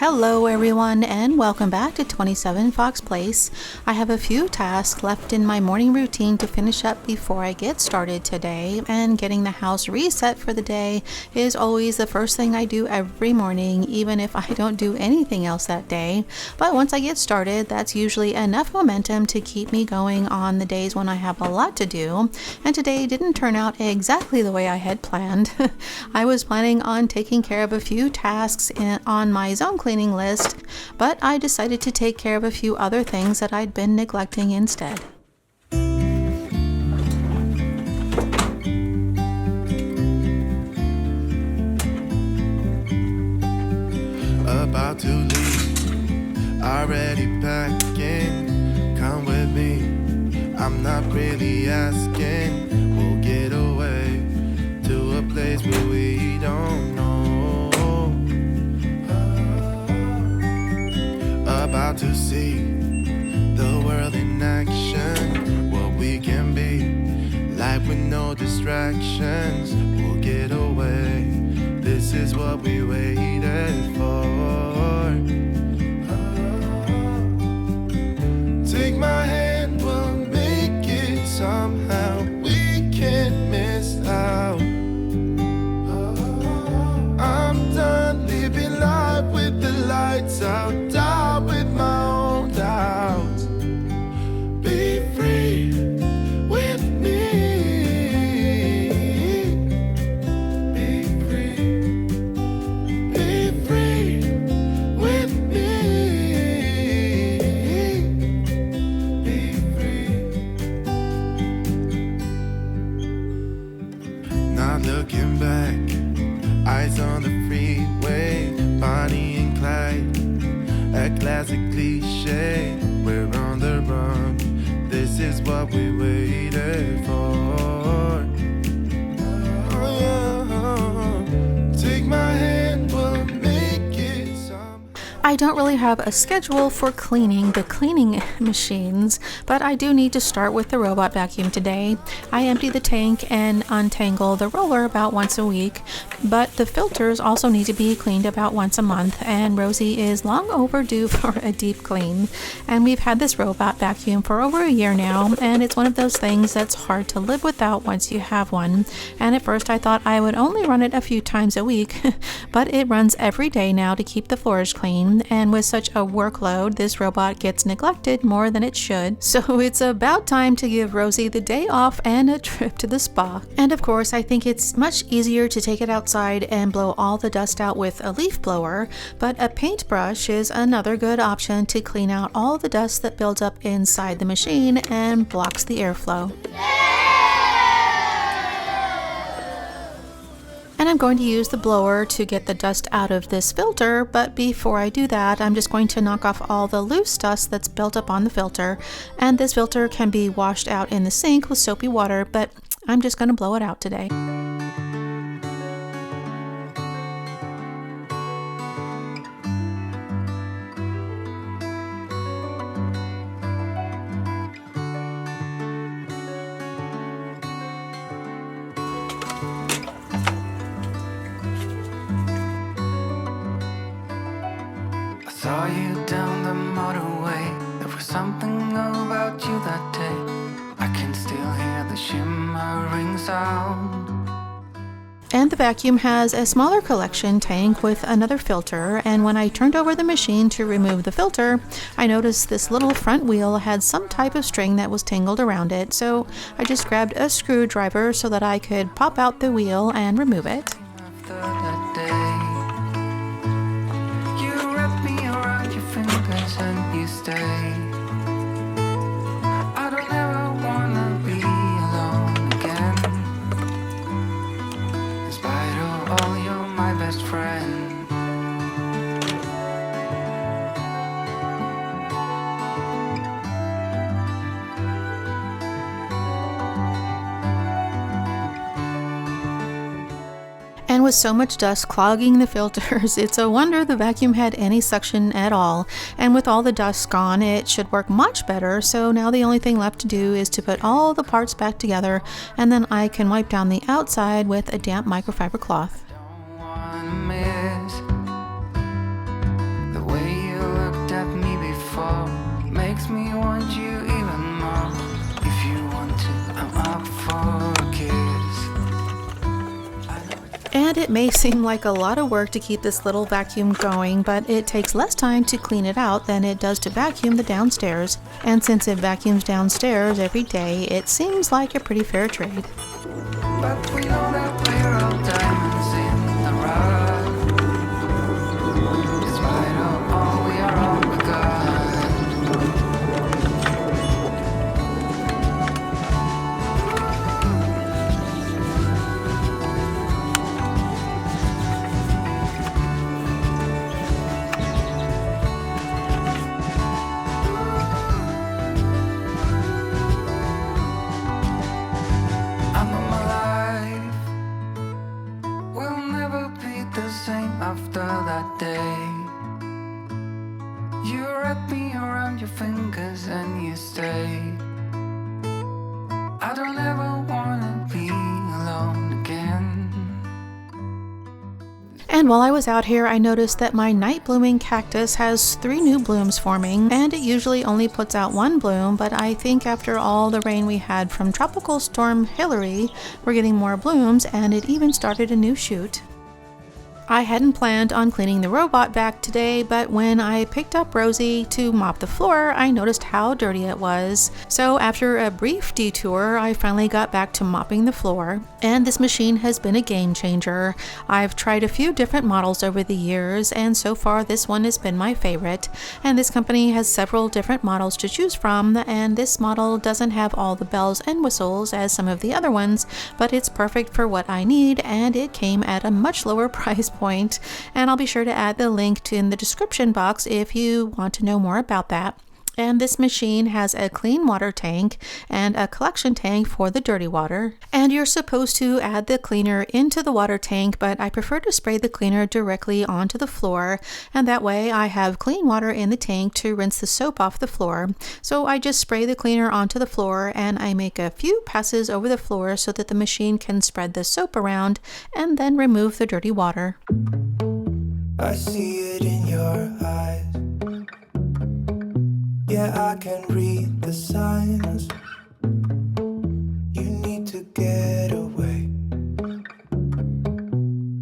Hello everyone and welcome back to 27 Fox Place. I have a few tasks left in my morning routine to finish up before I get started today, and getting the house reset for the day is always the first thing I do every morning, even if I don't do anything else that day. But once I get started, that's usually enough momentum to keep me going on the days when I have a lot to do, and today didn't turn out exactly the way I had planned. I was planning on taking care of a few tasks on my zone cleaning list, but I decided to take care of a few other things that I'd been neglecting instead. About to leave, already packing. Come with me, I'm not really asking. We'll get away to a place where we don't know. About to see the world in action, what we can be, life with no distractions. We'll get away, this is what we waited for. Take my hand, we'll make it somehow. We can't miss out. I'm done living life with the lights out. Die with my own doubts. Be free with me. Be free. Be free with me. Be free. Not looking back, eyes on the freeway, Bonnie and Clyde. A classic cliche, we're on the run. This is what we waited for. Oh, yeah. Take my hand, we'll make it some. I don't really have a schedule for cleaning the cleaning machines, but I do need to start with the robot vacuum today. I empty the tank and untangle the roller about once a week, but the filters also need to be cleaned about once a month, and Rosie is long overdue for a deep clean. And we've had this robot vacuum for over a year now, and it's one of those things that's hard to live without once you have one. And at first I thought I would only run it a few times a week, but it runs every day now to keep the floors clean, and with such a workload, this robot gets neglected more than it should. So it's about time to give Rosie the day off and a trip to the spa. And of course, I think it's much easier to take it outside and blow all the dust out with a leaf blower, but a paintbrush is another good option to clean out all the dust that builds up inside the machine and blocks the airflow. And I'm going to use the blower to get the dust out of this filter, but before I do that, I'm just going to knock off all the loose dust that's built up on the filter. And this filter can be washed out in the sink with soapy water, but I'm just going to blow it out today. Saw you down the motorway. There was something about you that day. I can still hear the shimmering sound. And the vacuum has a smaller collection tank with another filter, and when I turned over the machine to remove the filter, I noticed this little front wheel had some type of string that was tangled around it, so I just grabbed a screwdriver so that I could pop out the wheel and remove it. After that day, you wrap me around your fingers and you stay. I don't ever wanna be alone again. In spite of all, you're my best friend. And with so much dust clogging the filters, it's a wonder the vacuum had any suction at all. And with all the dust gone, it should work much better. So now the only thing left to do is to put all the parts back together, and then I can wipe down the outside with a damp microfiber cloth. Don't wanna miss the And it may seem like a lot of work to keep this little vacuum going, but it takes less time to clean it out than it does to vacuum the downstairs. And since it vacuums downstairs every day, it seems like a pretty fair trade. But we know that we're all diamonds in the rough. Despite all, we are all we got. I'm on my life. We'll never be the same after that day. You wrap me around your fingers and you stay. I don't ever wanna be alone again. And while I was out here, I noticed that my night blooming cactus has 3 new blooms forming, and it usually only puts out 1 bloom, but I think after all the rain we had from Tropical Storm Hillary, we're getting more blooms, and it even started a new shoot. I hadn't planned on cleaning the robot vac today, but when I picked up Rosie to mop the floor, I noticed how dirty it was. So after a brief detour, I finally got back to mopping the floor, and this machine has been a game changer. I've tried a few different models over the years, and so far this one has been my favorite. And this company has several different models to choose from, and this model doesn't have all the bells and whistles as some of the other ones, but it's perfect for what I need, and it came at a much lower price point, and I'll be sure to add the link in the description box if you want to know more about that. And this machine has a clean water tank and a collection tank for the dirty water. And you're supposed to add the cleaner into the water tank, but I prefer to spray the cleaner directly onto the floor, and that way I have clean water in the tank to rinse the soap off the floor. So I just spray the cleaner onto the floor, and I make a few passes over the floor so that the machine can spread the soap around and then remove the dirty water. I see it in your eyes. Yeah, I can read the signs. You need to get away.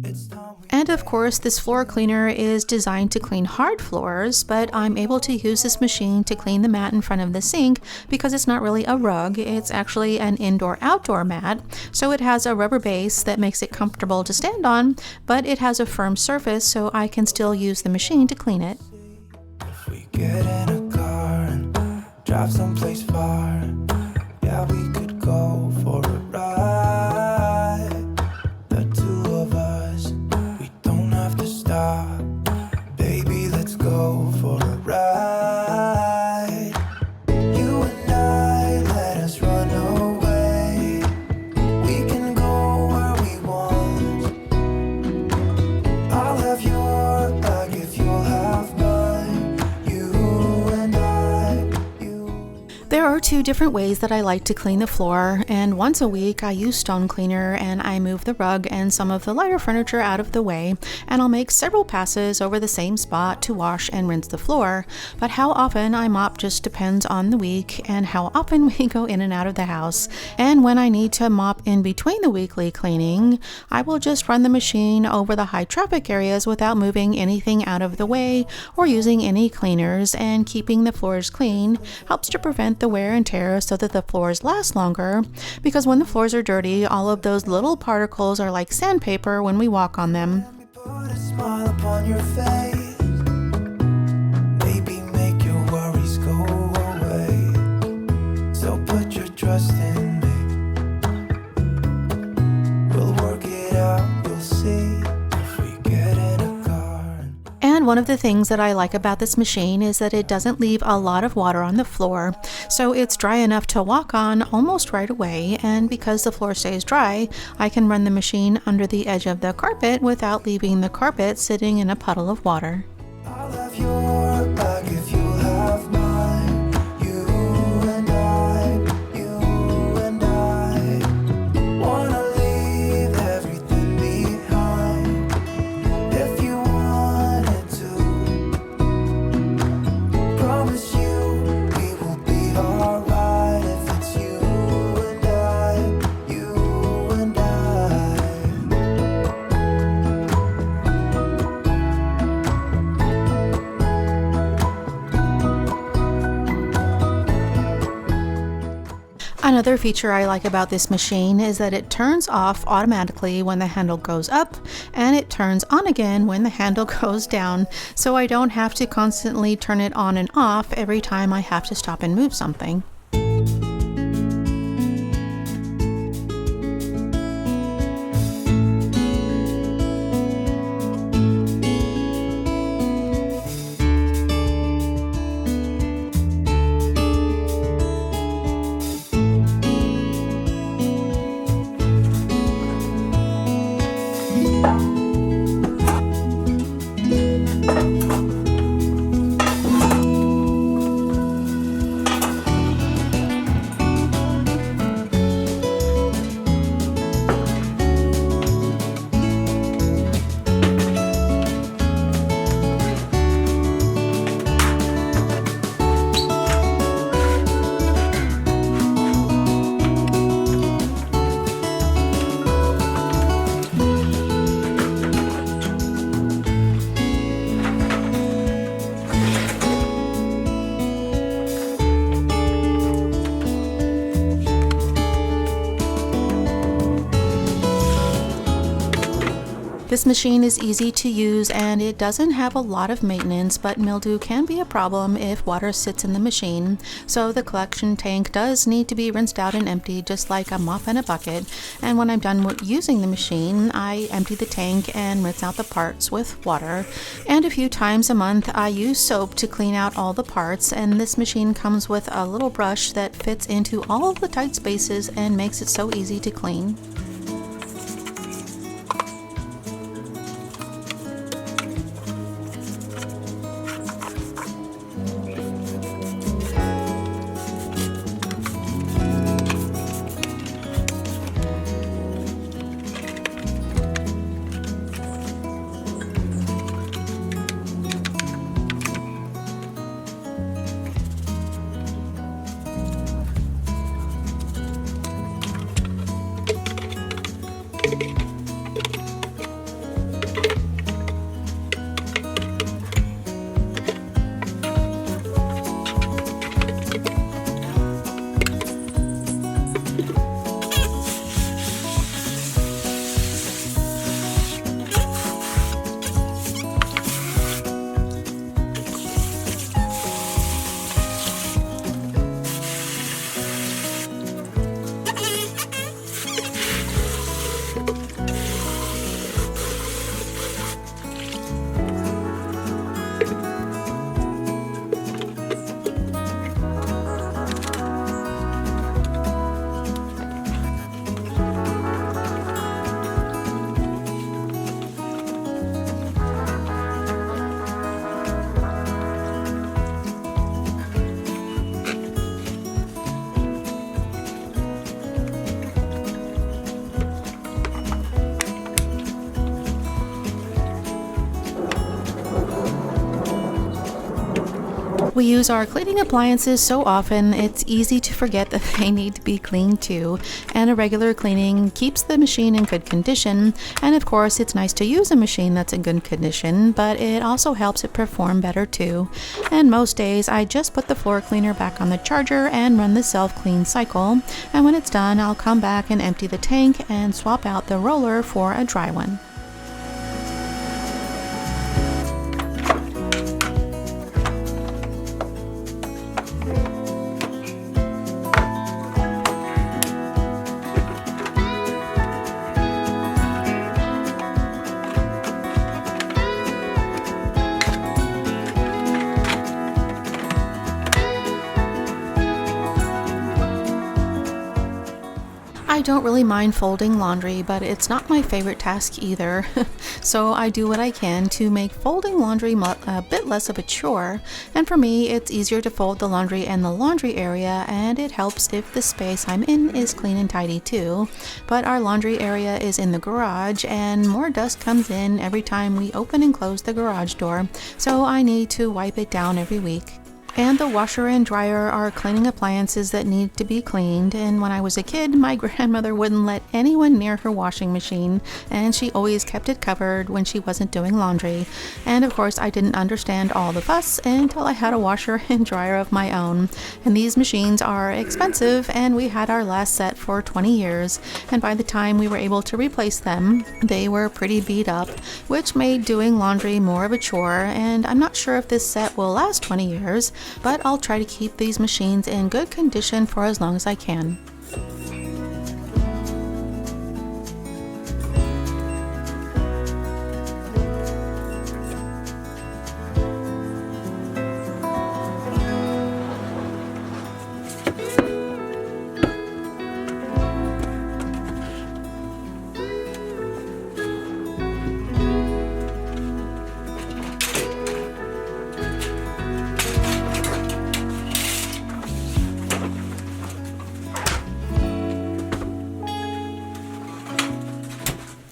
It's time we... And of course, this floor cleaner is designed to clean hard floors, but I'm able to use this machine to clean the mat in front of the sink because it's not really a rug, it's actually an indoor-outdoor mat. So it has a rubber base that makes it comfortable to stand on, but it has a firm surface so I can still use the machine to clean it. If we get in a car and drive someplace far, yeah, we could go for a ride. The two of us, we don't have to stop. Baby, let's go for a ride. You and I, let us run away. We can go where we want. I'll have your bag if you'll have mine. You and I, you. There are 2 different ways that I like to clean the floor, and once a week I use stone cleaner and I move the rug and some of the lighter furniture out of the way, and I'll make several passes over the same spot to wash and rinse the floor. But how often I mop just depends on the week and how often we go in and out of the house. And when I need to mop in between the weekly cleaning, I will just run the machine over the high traffic areas without moving anything out of the way or using any cleaners, and keeping the floors clean helps to prevent the wear and tear so that the floors last longer, because when the floors are dirty, all of those little particles are like sandpaper when we walk on them. Let me put a smile upon your face. Maybe make your worries go away. So put your trust in me. We'll work it out, you'll see. If we get in a car and... And one of the things that I like about this machine is that it doesn't leave a lot of water on the floor, so it's dry enough to walk on almost right away, and because the floor stays dry, I can run the machine under the edge of the carpet without leaving the carpet sitting in a puddle of water. I'll have your bag if you'll have mine. You and I wanna leave everything behind. If you wanted to, promise you we will be alright. If it's you and I, you and I. Another feature I like about this machine is that it turns off automatically when the handle goes up, and it turns on again when the handle goes down, so I don't have to constantly turn it on and off every time I have to stop and move something. This machine is easy to use and it doesn't have a lot of maintenance, but mildew can be a problem if water sits in the machine, so the collection tank does need to be rinsed out and emptied just like a mop and a bucket. And when I'm done using the machine, I empty the tank and rinse out the parts with water. And a few times a month I use soap to clean out all the parts, and this machine comes with a little brush that fits into all of the tight spaces and makes it so easy to clean. We use our cleaning appliances so often, it's easy to forget that they need to be cleaned too, and a regular cleaning keeps the machine in good condition. And of course, it's nice to use a machine that's in good condition, but it also helps it perform better too. And most days, I just put the floor cleaner back on the charger and run the self-clean cycle, and when it's done, I'll come back and empty the tank and swap out the roller for a dry one. I don't really mind folding laundry, but it's not my favorite task either. So I do what I can to make folding laundry a bit less of a chore. And for me, it's easier to fold the laundry in the laundry area, and it helps if the space I'm in is clean and tidy too. But our laundry area is in the garage, and more dust comes in every time we open and close the garage door, so I need to wipe it down every week. And the washer and dryer are cleaning appliances that need to be cleaned. And when I was a kid, my grandmother wouldn't let anyone near her washing machine, and she always kept it covered when she wasn't doing laundry. And of course, I didn't understand all the fuss until I had a washer and dryer of my own. And these machines are expensive, and we had our last set for 20 years. And by the time we were able to replace them, they were pretty beat up, which made doing laundry more of a chore. And I'm not sure if this set will last 20 years, but I'll try to keep these machines in good condition for as long as I can.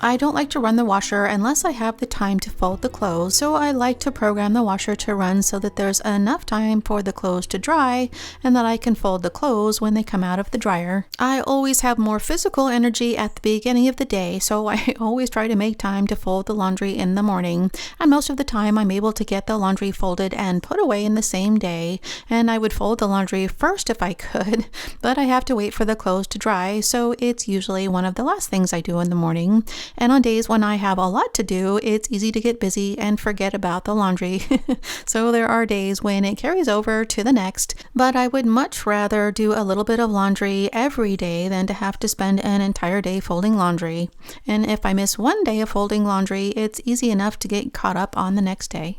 I don't like to run the washer unless I have the time to fold the clothes, so I like to program the washer to run so that there's enough time for the clothes to dry and that I can fold the clothes when they come out of the dryer. I always have more physical energy at the beginning of the day, so I always try to make time to fold the laundry in the morning, and most of the time I'm able to get the laundry folded and put away in the same day. And I would fold the laundry first if I could, but I have to wait for the clothes to dry, so it's usually one of the last things I do in the morning. And on days when I have a lot to do, it's easy to get busy and forget about the laundry. So there are days when it carries over to the next, but I would much rather do a little bit of laundry every day than to have to spend an entire day folding laundry. And if I miss one day of folding laundry, it's easy enough to get caught up on the next day.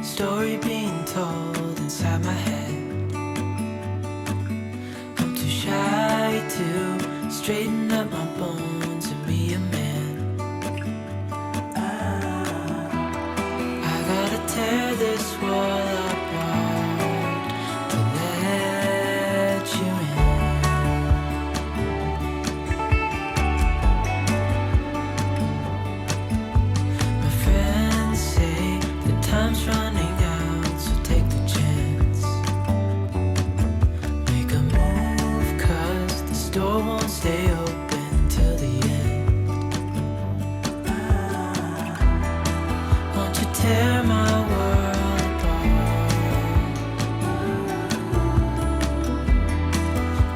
Story being told inside my head. I'm too shy to straighten up my bones and be a man. I gotta tear this wall apart to let you in. My friends say the time's running. Door won't stay open till the end. Won't you tear my world apart?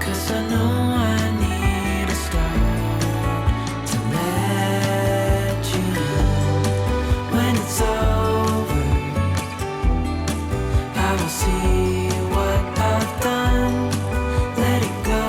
'Cause I know I need a start to let you in. When it's over, I will see what I've done. Let it go.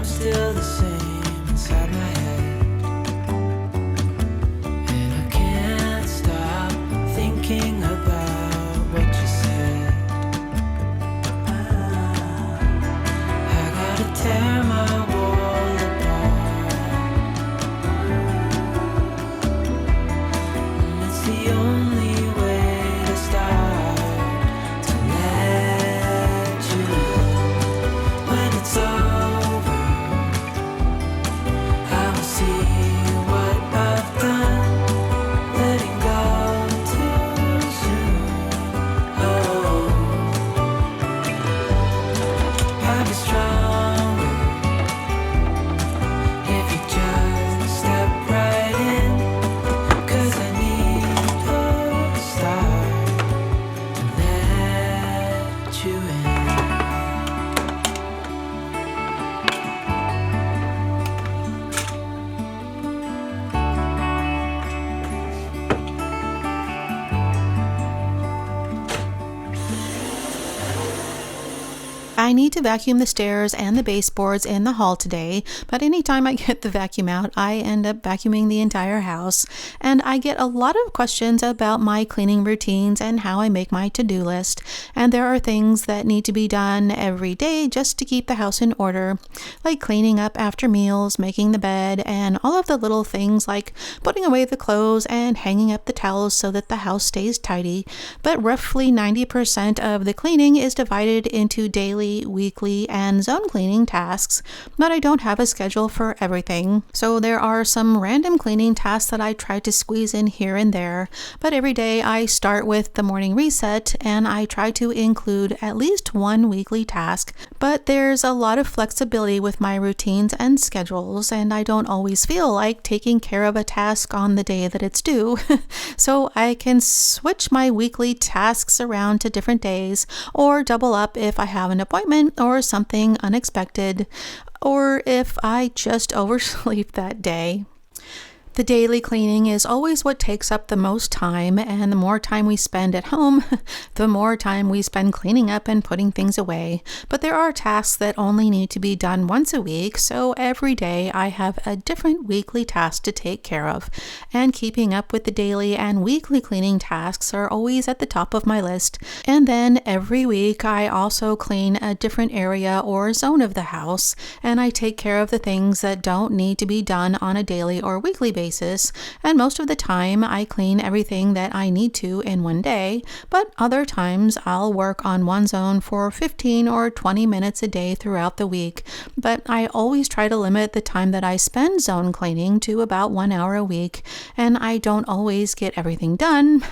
Still the same inside my head, and I can't stop thinking about what you said. I gotta tear my wall apart, and it's the only way to start to let you in. When it's over, I need to vacuum the stairs and the baseboards in the hall today, but anytime I get the vacuum out, I end up vacuuming the entire house, and I get a lot of questions about my cleaning routines and how I make my to-do list, and there are things that need to be done every day just to keep the house in order, like cleaning up after meals, making the bed, and all of the little things like putting away the clothes and hanging up the towels so that the house stays tidy, but roughly 90% of the cleaning is divided into daily, weekly, and zone cleaning tasks, but I don't have a schedule for everything. So there are some random cleaning tasks that I try to squeeze in here and there, but every day I start with the morning reset and I try to include at least one weekly task, but there's a lot of flexibility with my routines and schedules, and I don't always feel like taking care of a task on the day that it's due. So I can switch my weekly tasks around to different days or double up if I have an appointment or something unexpected, or if I just oversleep that day. The daily cleaning is always what takes up the most time, and the more time we spend at home, the more time we spend cleaning up and putting things away. But there are tasks that only need to be done once a week, so every day I have a different weekly task to take care of, and keeping up with the daily and weekly cleaning tasks are always at the top of my list. And then every week I also clean a different area or zone of the house, and I take care of the things that don't need to be done on a daily or weekly basis. And most of the time I clean everything that I need to in one day, but other times I'll work on one zone for 15 or 20 minutes a day throughout the week. But I always try to limit the time that I spend zone cleaning to about 1 hour a week, and I don't always get everything done.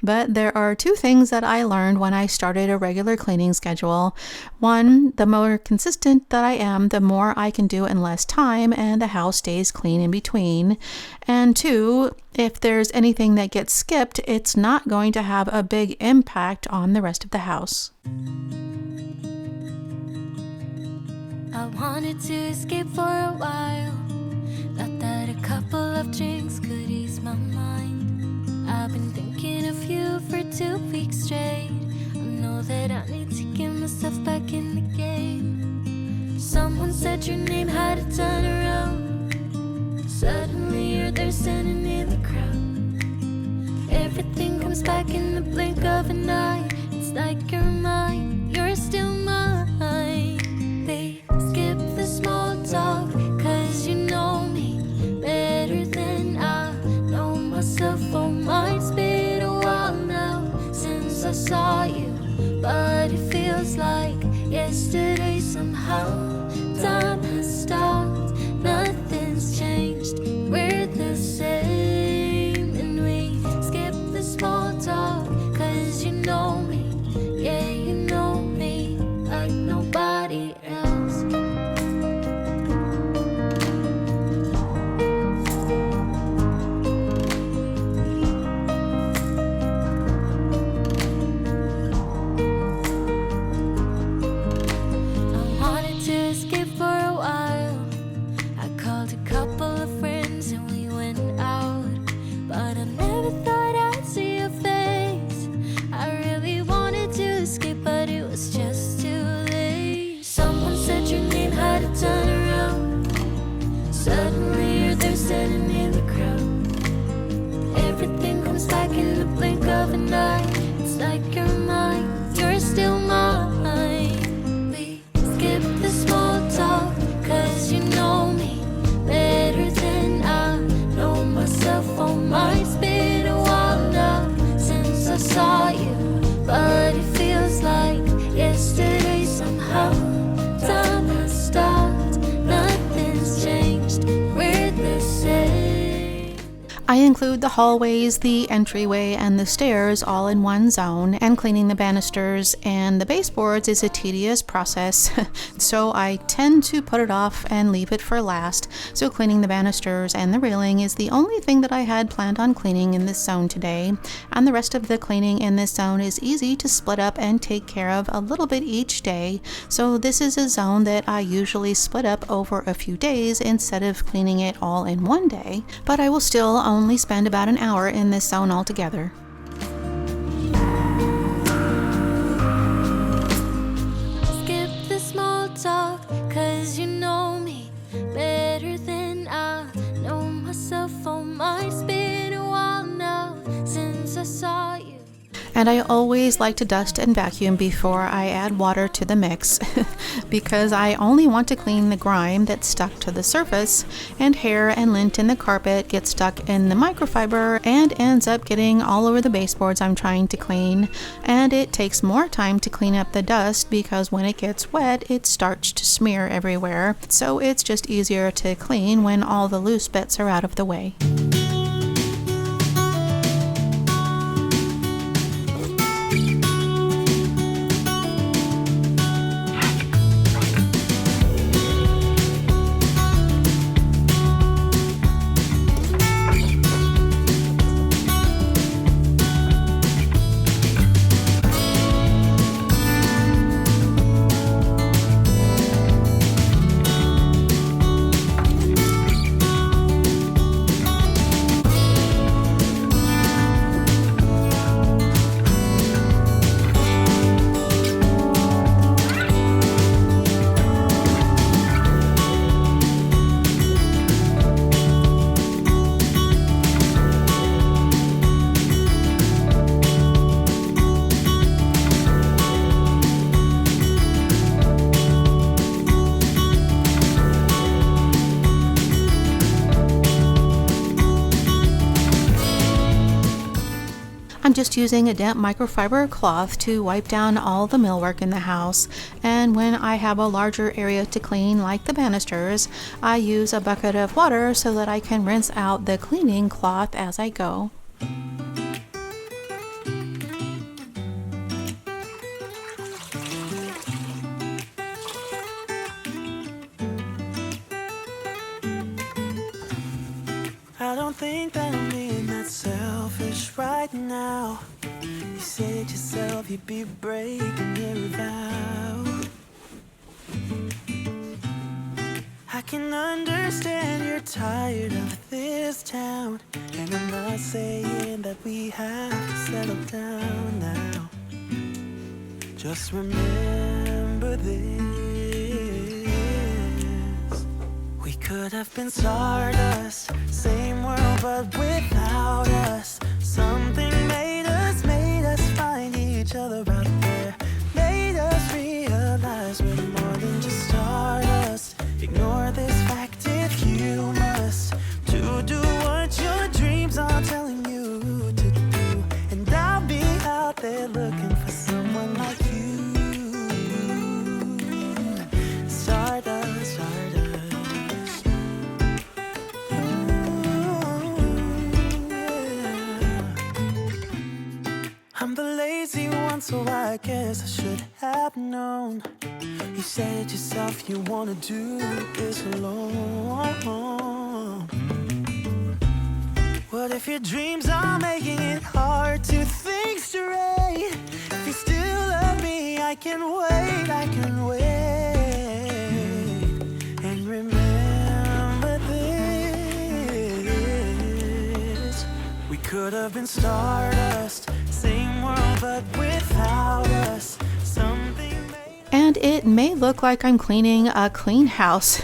But there are two things that I learned when I started a regular cleaning schedule. One, the more consistent that I am, the more I can do in less time, and the house stays clean in between. And two, if there's anything that gets skipped, it's not going to have a big impact on the rest of the house. I wanted to escape for a while. Thought that a couple of drinks could ease my mind. I've been thinking of you for 2 weeks straight. I know that I need to get myself back in the game. Someone said your name had a turn around. Suddenly you're there standing in the crowd. Everything comes back in the blink of an eye. It's like you're mine, you're still mine. They skip the small talk, cause you know me better than I know myself. Oh, mine's been a while now since I saw you, but it feels like yesterday somehow. Time has stopped, nothing's changed, we're the same. And we skip the small talk, cause you know me, yeah, you know me like nobody else. I wanted to escape for a while. I called a couple of friends and we went out, but I never thought I'd see your face. I really wanted to escape, but it was just too late. Someone said your name had a turn around. Suddenly you're there standing in the crowd. Everything comes back in the blink of an eye. It's like you're mine, you're still mine. We skip the small talk, cause you know me better than I know myself. Oh, mine's been a while now since I saw you, but it feels like yesterday somehow. Time has stopped, nothing's changed, we're the same. I include the hallways, the entryway, and the stairs all in one zone, and cleaning the banisters and the baseboards is a tedious process, so I tend to put it off and leave it for last. So cleaning the banisters and the railing is the only thing that I had planned on cleaning in this zone today, and the rest of the cleaning in this zone is easy to split up and take care of a little bit each day. So this is a zone that I usually split up over a few days instead of cleaning it all in one day, but I will still only spend about an hour in this zone altogether. Skip the talk, 'cause you know me better than I know myself. Oh my, it's been a while now since I saw you. And I always like to dust and vacuum before I add water to the mix because I only want to clean the grime that's stuck to the surface, and hair and lint in the carpet gets stuck in the microfiber and ends up getting all over the baseboards I'm trying to clean. And it takes more time to clean up the dust because when it gets wet, it starts to smear everywhere. So it's just easier to clean when all the loose bits are out of the way. I'm just using a damp microfiber cloth to wipe down all the millwork in the house, and when I have a larger area to clean like the banisters, I use a bucket of water so that I can rinse out the cleaning cloth as I go. I don't think that I'm being that selfish right now. You said yourself you'd be breaking your vow. I can understand you're tired of this town, and I'm not saying that we have to settle down now. Just remember this: we could have been Stardust, same world but without us. Something made us find each other out there, made us realize we're more than just Stardust. Ignore this fact if you must, to do what your dreams are telling you to do. And I'll be out there looking for someone like you. Stardust, Stardust. I'm the lazy one, so I guess I should have known. You said yourself you wanna do this alone. What if your dreams are making it hard to think straight? If you still love me, I can wait, I can wait. And remember this: we could have been Stardust, same world but without us. Something And it may look like I'm cleaning a clean house,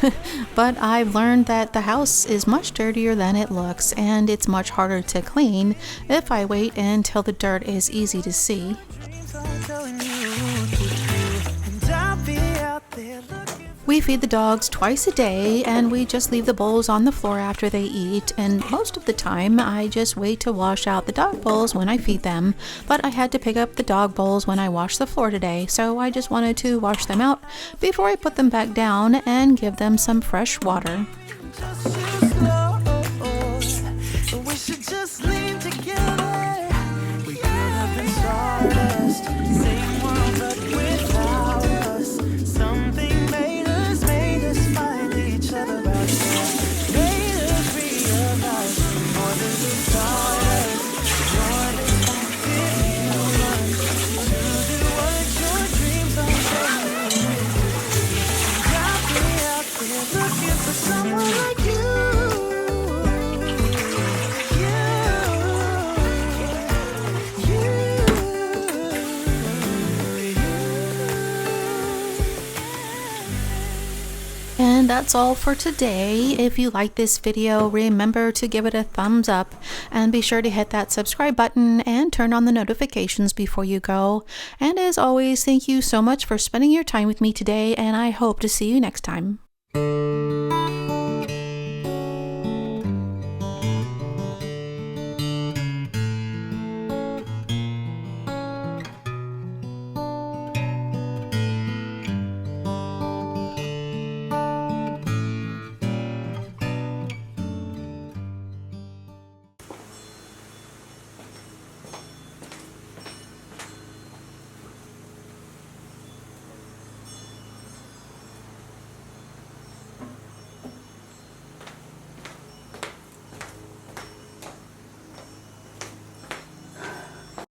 but I've learned that the house is much dirtier than it looks, and it's much harder to clean if I wait until the dirt is easy to see. We feed the dogs twice a day, and we just leave the bowls on the floor after they eat, and most of the time I just wait to wash out the dog bowls when I feed them. But I had to pick up the dog bowls when I washed the floor today, so I just wanted to wash them out before I put them back down and give them some fresh water. We should just lean together. We could have been Stardust, same world but without us. Something made us find each other out there, made us realize we're more than just Stardust. More than human, to do what your dreams are saying. I'll be out there looking for someone like you. And that's all for today. If you like this video, remember to give it a thumbs up and be sure to hit that subscribe button and turn on the notifications before you go. And as always, thank you so much for spending your time with me today, and I hope to see you next time.